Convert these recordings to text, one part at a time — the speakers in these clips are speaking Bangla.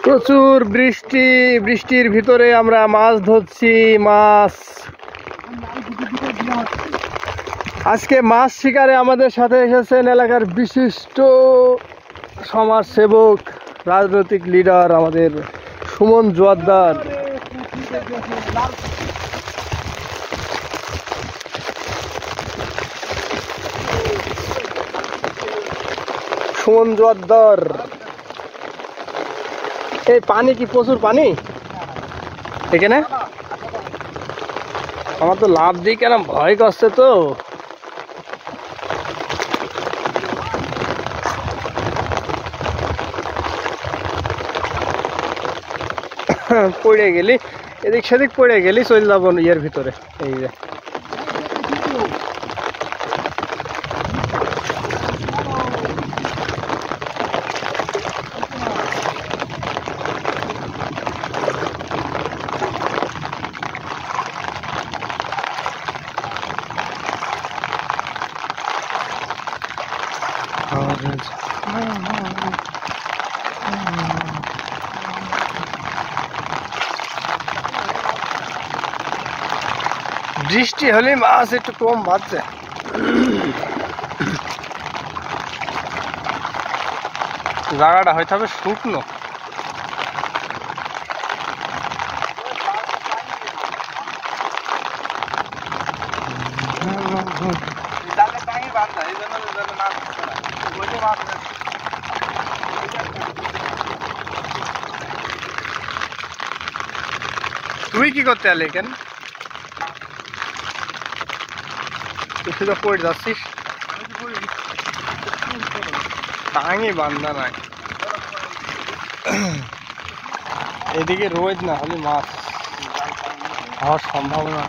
প্রচুর বৃষ্টি, বৃষ্টির ভিতরে আমরা মাছ ধরছি। আজকে মাছ শিকারে আমাদের সাথে এসেছেন এলাকার বিশিষ্ট সমাজসেবক, রাজনৈতিক লিডার আমাদের সুমন জোয়ারদার। সুমন জোয়ারদার, এই পানি কি প্রচুর পানি এখানে? আমার তো লাভ দিই কেন ভয় করছে তো। পড়ে গেলি এদিক সেদিক, পড়ে গেলি চলে যাবো ইয়ের ভিতরে। এই যে বৃষ্টি হলে মাছ একটু কম বাড়ছে। জায়গাটা হয়তো হবে শুকনো। তুই কি করতে এলি কেন? তুই তো পড়ে যাচ্ছিস। টাঙি বান্ধা নাই, এদিকে রোদ না হলে মাছ হওয়ার সম্ভাবনা।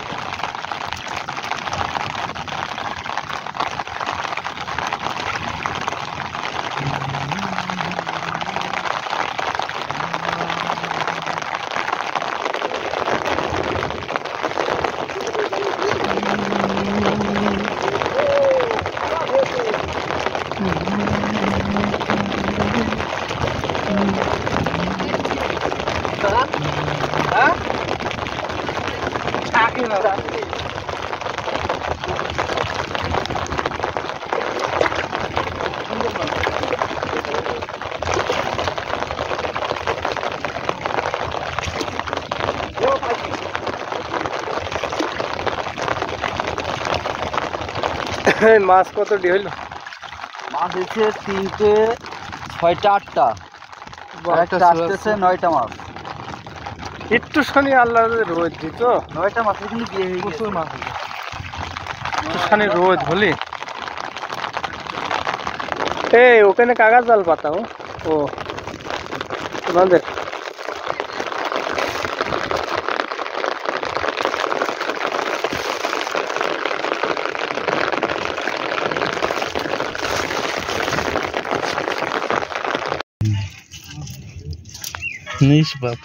মাছ কতটি হইল? মাছ হচ্ছে 3টে, 6টা, 8টা, আসতেছে 9টা মাছ। একটু শনি আল্লাহ রোদ দিত, 9টা মাছের কিন্তু বিয়ে হয়ে গেছে। মাছ একটু শনি রোদ হলি। এই ওখানে কাগজ জাল পাতাও। ও তোমাদের নিষ্পাপ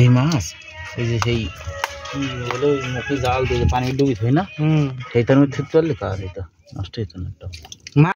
এই মাছ, এই যে সেই বলে মুখে জাল দিয়ে পানি ডুবি হয় না, সেইটার মধ্যে চললে কাজ এটা নষ্ট হইতো না একটা।